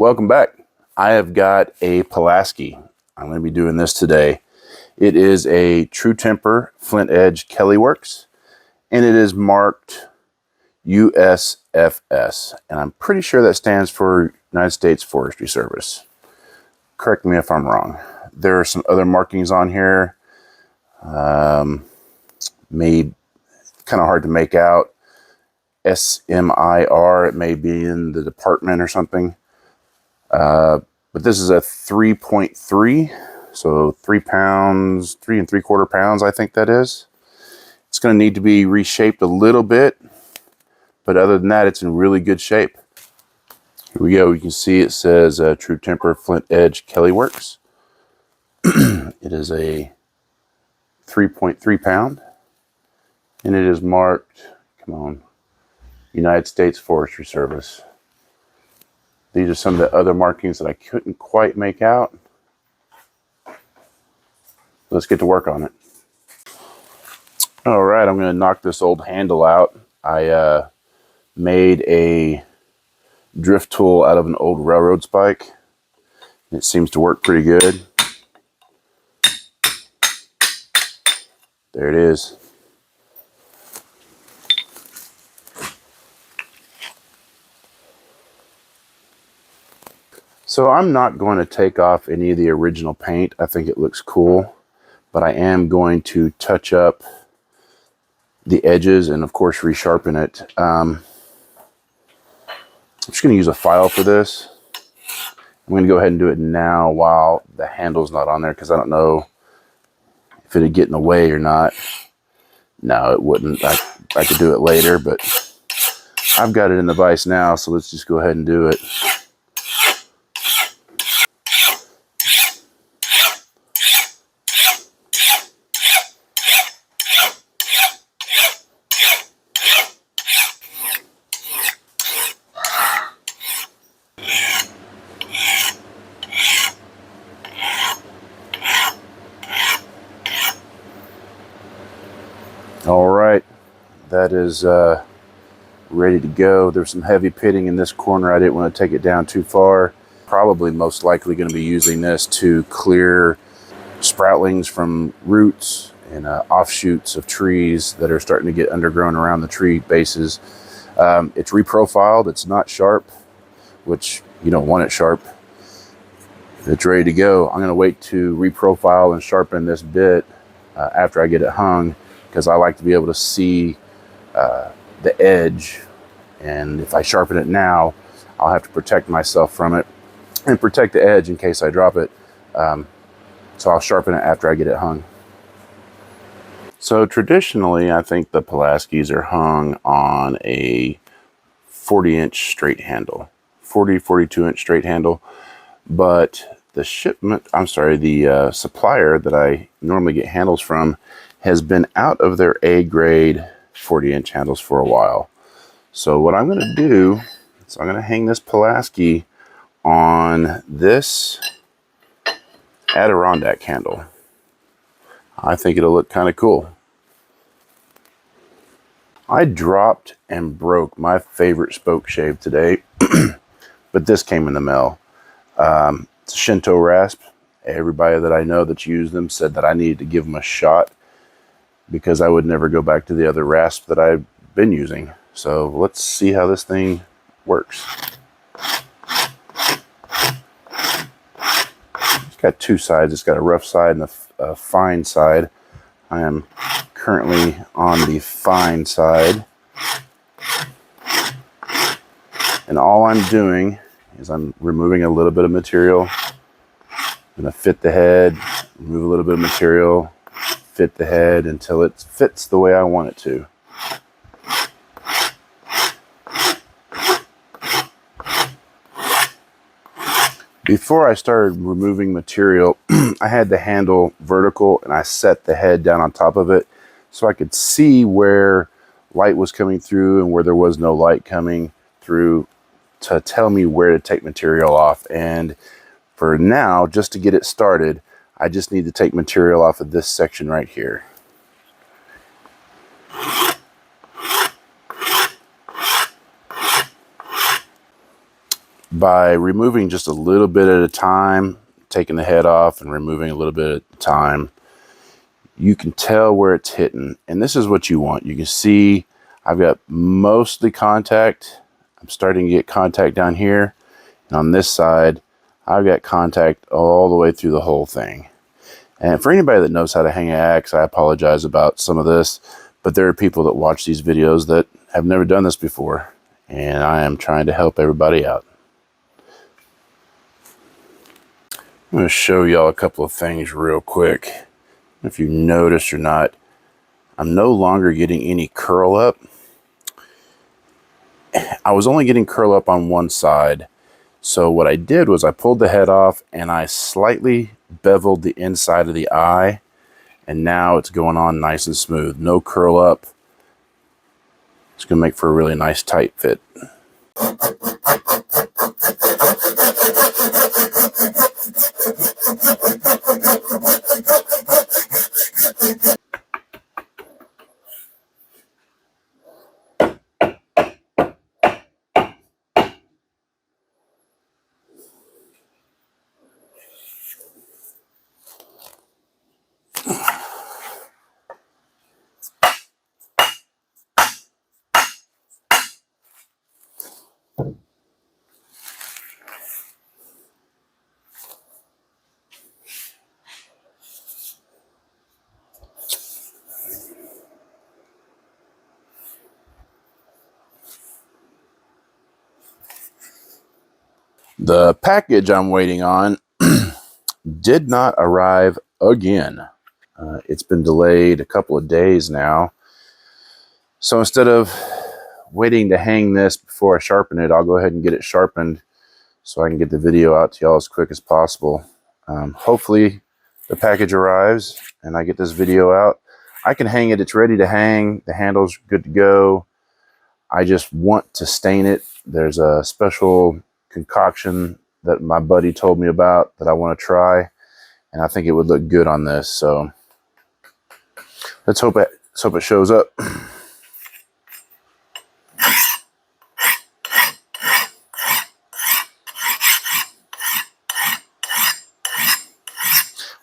Welcome back. I have got a Pulaski. I'm going to be doing this today. It is a True Temper Flint Edge Kelly Works, and it is marked USFS, and I'm pretty sure that stands for United States Forestry Service. Correct me if I'm wrong. There are some other markings on here. Made kind of hard to make out. SMIR, it may be in the department or something. But this is a 3.3, so 3 pounds, 3 3/4 pounds, I think that is. It's going to need to be reshaped a little bit, but other than that, it's in really good shape. Here we go. You can see it says True Temper Flint Edge Kelly Works. It is a 3.3 pound, and it is marked, come on, United States Forestry Service. These are some of the other markings that I couldn't quite make out. Let's get to work on it. All right, I'm going to knock this old handle out. I made a drift tool out of an old railroad spike. It seems to work pretty good. There it is. So I'm not going to take off any of the original paint. I think it looks cool, but I am going to touch up the edges and of course resharpen it. I'm just going to use a file for this. I'm going to go ahead and do it now while the handle's not on there, because I don't know if it'd get in the way or not. No, it wouldn't. I could do it later, but I've got it in the vise now, so let's just go ahead and do it. All right, that is ready to go. There's some heavy pitting in this corner. I didn't want to take it down too far. Probably most likely going to be using this to clear sproutlings from roots and offshoots of trees that are starting to get undergrown around the tree bases. It's reprofiled. It's not sharp, which you don't want it sharp. It's ready to go. I'm going to wait to reprofile and sharpen this bit after I get it hung, because I like to be able to see the edge, and if I sharpen it now, I'll have to protect myself from it and protect the edge in case I drop it. So I'll sharpen it after I get it hung. So traditionally, I think the Pulaskis are hung on a 40-inch straight handle, 42-inch straight handle, but the supplier that I normally get handles from has been out of their A grade 40-inch handles for a while. So what I'm going to do is I'm going to hang this Pulaski on this Adirondack handle. I think it'll look kind of cool. I dropped and broke my favorite spoke shave today, but this came in the mail. It's a Shinto rasp. Everybody that I know that's used them said that I needed to give them a shot, because I would never go back to the other rasp that I've been using. So let's see how this thing works. It's got two sides. It's got a rough side and a fine side. I am currently on the fine side. And all I'm doing is I'm removing a little bit of material. I'm going to fit the head, remove a little bit of material, fit the head until it fits the way I want it to. Before I started removing material, I had the handle vertical and I set the head down on top of it so I could see where light was coming through and where there was no light coming through, to tell me where to take material off. And for now, just to get it started, I just need to take material off of this section right here. by removing just a little bit at a time, taking the head off and removing a little bit at a time, you can tell where it's hitting. And this is what you want. You can see I've got mostly contact. I'm starting to get contact down here. And on this side, I've got contact all the way through the whole thing. And for anybody that knows how to hang an axe, I apologize about some of this, but there are people that watch these videos that have never done this before. And I am trying to help everybody out. I'm going to show y'all a couple of things real quick. If you notice or not, I'm no longer getting any curl up. I was only getting curl up on one side. So what I did was I pulled the head off and I slightly beveled the inside of the eye. And now it's going on nice and smooth. No curl up. It's going to make for a really nice tight fit. The package I'm waiting on did not arrive again. It's been delayed a couple of days now. So instead of waiting to hang this before I sharpen it, I'll go ahead and get it sharpened so I can get the video out to y'all as quick as possible. Hopefully the package arrives and I get this video out. I can hang it. It's ready to hang. The handle's good to go. I just want to stain it. There's a special concoction that my buddy told me about that I want to try, and I think it would look good on this. So let's hope it shows up. I'm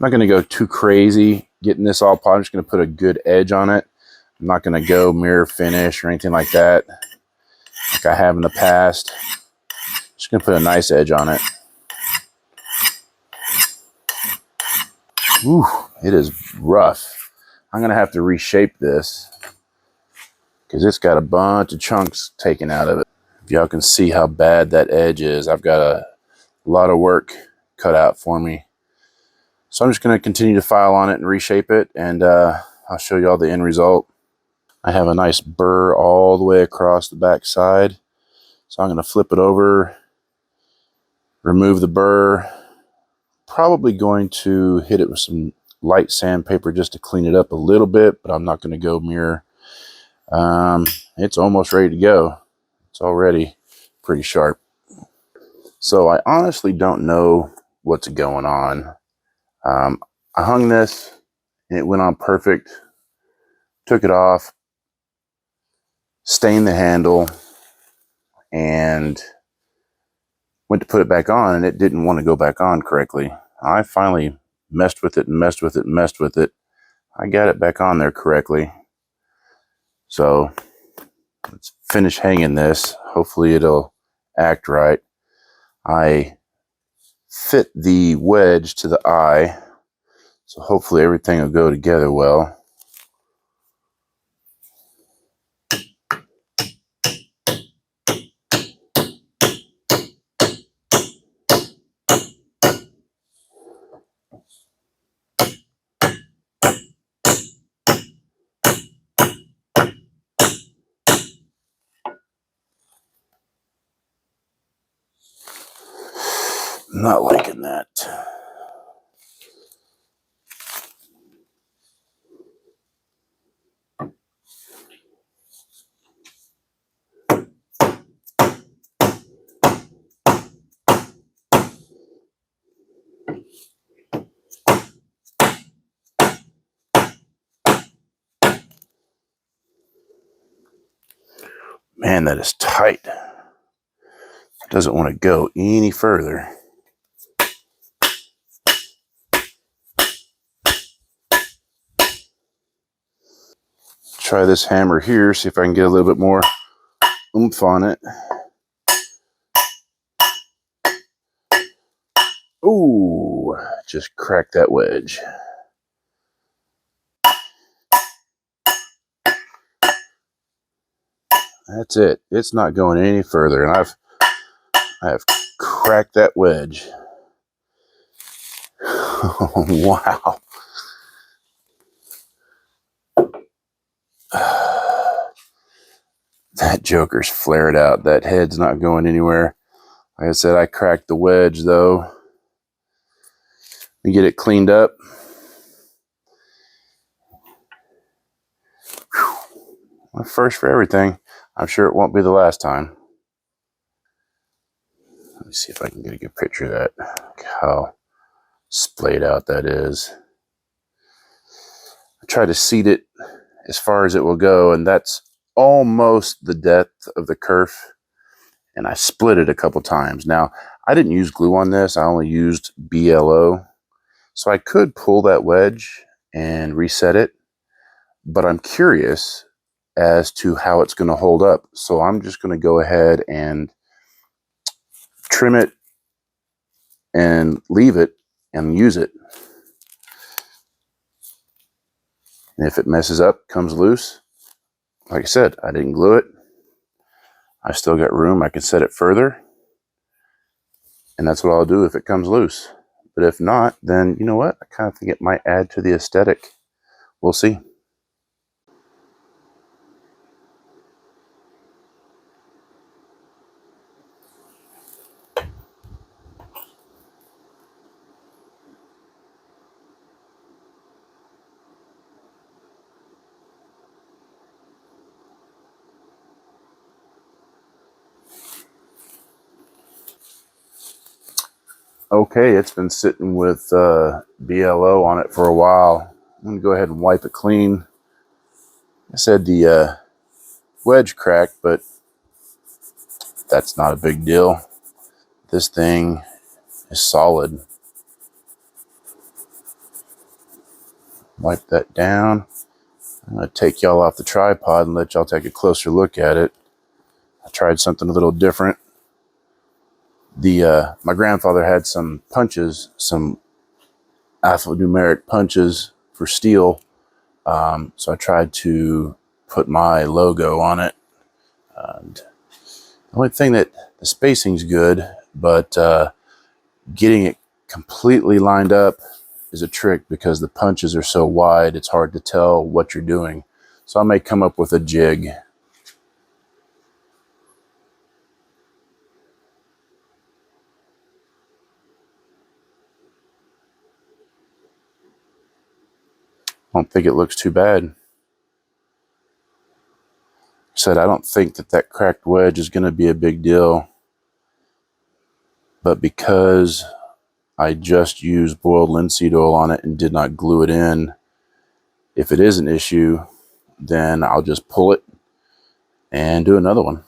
not going to go too crazy getting this all polished. I'm just going to put a good edge on it. I'm not going to go mirror finish or anything like that like I have in the past. Just going to put a nice edge on it. Ooh, it is rough. I'm going to have to reshape this because it's got a bunch of chunks taken out of it. If y'all can see how bad that edge is, I've got a lot of work cut out for me. So I'm just going to continue to file on it and reshape it, and I'll show you all the end result. I have a nice burr all the way across the back side. So I'm going to flip it over, remove the burr. Probably going to hit it with some light sandpaper just to clean it up a little bit, but I'm not going to go mirror. It's almost ready to go. It's already pretty sharp. So I honestly don't know what's going on. I hung this and it went on perfect. Took it off, stained the handle, and went to put it back on, and it didn't want to go back on correctly. I finally messed with it and messed with it and messed with it. I got it back on there correctly. So let's finish hanging this. Hopefully it'll act right. I fit the wedge to the eye, so hopefully everything will go together well. I'm not liking that. Man, that is tight. Doesn't want to go any further. Try this hammer here, see if I can get a little bit more oomph on it. Ooh, just cracked that wedge. That's it. It's not going any further, and I have cracked that wedge. Wow. That joker's flared out. That head's not going anywhere. Like I said, I cracked the wedge though. We get it cleaned up. Whew. First for everything. I'm sure it won't be the last time. Let me see if I can get a good picture of that. Look how splayed out that is. I try to seat it as far as it will go, and that's almost the depth of the kerf. And I split it a couple times. Now, I didn't use glue on this. I only used BLO. So I could pull that wedge and reset it, but I'm curious as to how it's going to hold up. So I'm just going to go ahead and trim it and leave it and use it. And if it messes up, comes loose, like I said, I didn't glue it. I still got room. I can set it further. And that's what I'll do if it comes loose. But if not, then you know what? I kind of think it might add to the aesthetic. We'll see. Okay, it's been sitting with BLO on it for a while. I'm going to go ahead and wipe it clean. I said the wedge cracked, but that's not a big deal. This thing is solid. Wipe that down. I'm going to take y'all off the tripod and let y'all take a closer look at it. I tried something a little different. My grandfather had some punches, some alphanumeric punches for steel. So I tried to put my logo on it. And the only thing that the spacing's good, but getting it completely lined up is a trick because the punches are so wide, it's hard to tell what you're doing. So I may come up with a jig. I don't think it looks too bad. I said I don't think that cracked wedge is going to be a big deal. But because I just used boiled linseed oil on it and did not glue it in, if it is an issue, then I'll just pull it and do another one.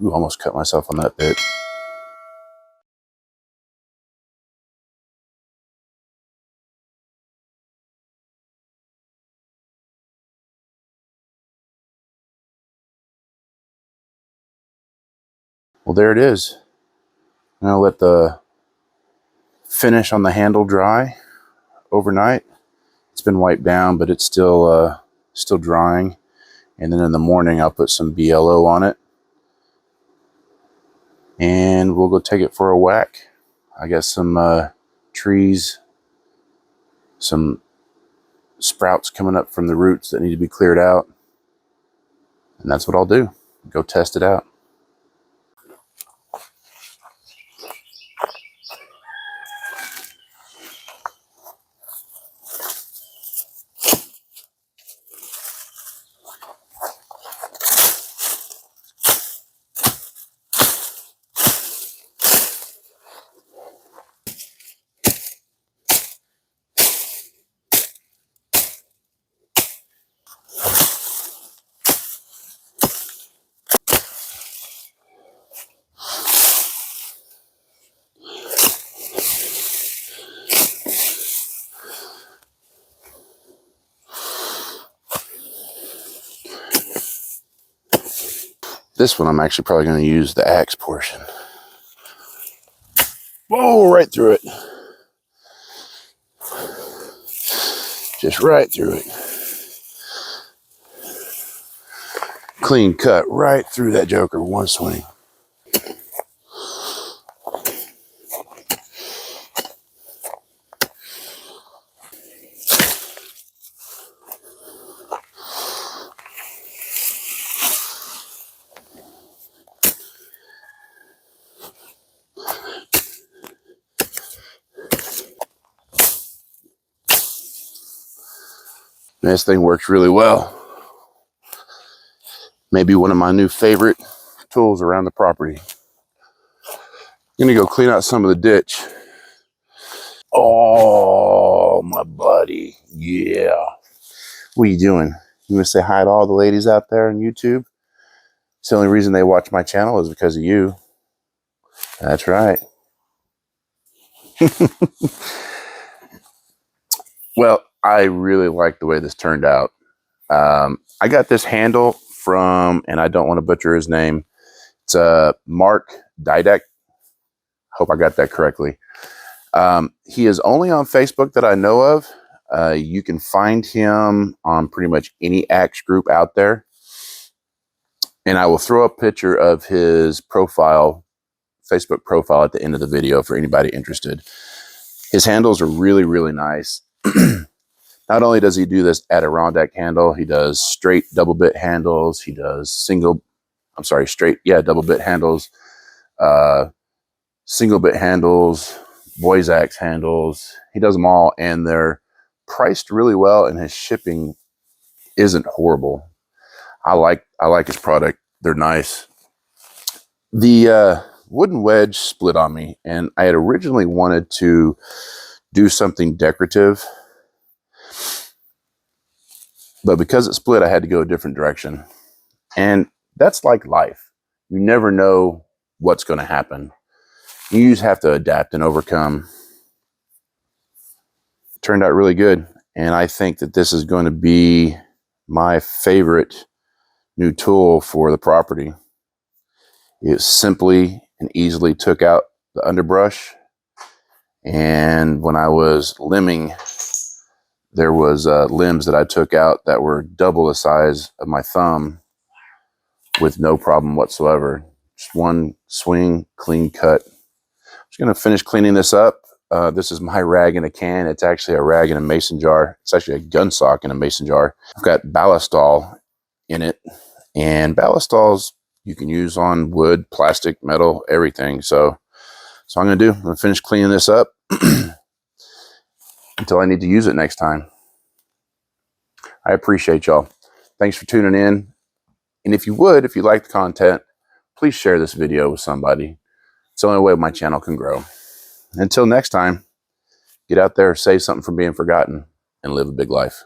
Ooh, almost cut myself on that bit. Well, there it is. Now let the finish on the handle dry overnight. It's been wiped down, but it's still drying. And then in the morning, I'll put some BLO on it, and we'll go take it for a whack. I got some trees, some sprouts coming up from the roots that need to be cleared out, and that's what I'll do. Go test it out. This one I'm actually probably going to use the axe portion. Whoa, right through it. Just right through it. Clean cut right through that joker, one swing. This thing works really well. Maybe one of my new favorite tools around the property. I'm gonna go clean out some of the ditch. Oh, my buddy. Yeah. What are you doing? You gonna say hi to all the ladies out there on YouTube? It's the only reason they watch my channel is because of you. That's right. Well, I really like the way this turned out. I got this handle from, and I don't want to butcher his name. It's Mark Didek. Hope I got that correctly. He is only on Facebook that I know of. You can find him on pretty much any axe group out there. And I will throw a picture of his profile, Facebook profile at the end of the video for anybody interested. His handles are really, really nice. Not only does he do this Adirondack handle, he does straight double bit handles. He does double bit handles, single bit handles, boys axe handles. He does them all, and they're priced really well, and his shipping isn't horrible. I like his product. They're nice. The wooden wedge split on me, and I had originally wanted to do something decorative, but because it split, I had to go a different direction. And that's like life. You never know what's going to happen. You just have to adapt and overcome. It turned out really good, and I think that this is going to be my favorite new tool for the property. It simply and easily took out the underbrush, and when I was limbing, there was limbs that I took out that were double the size of my thumb with no problem whatsoever. Just one swing, clean cut. I'm just going to finish cleaning this up. This is my rag in a can. It's actually a rag in a mason jar. It's actually a gun sock in a mason jar. I've got ballistol in it, and ballistols you can use on wood, plastic, metal, everything. So I'm going to finish cleaning this up until I need to use it next time. I appreciate y'all. Thanks for tuning in. And if you like the content, please share this video with somebody. It's the only way my channel can grow. Until next time, get out there, save something from being forgotten, and live a big life.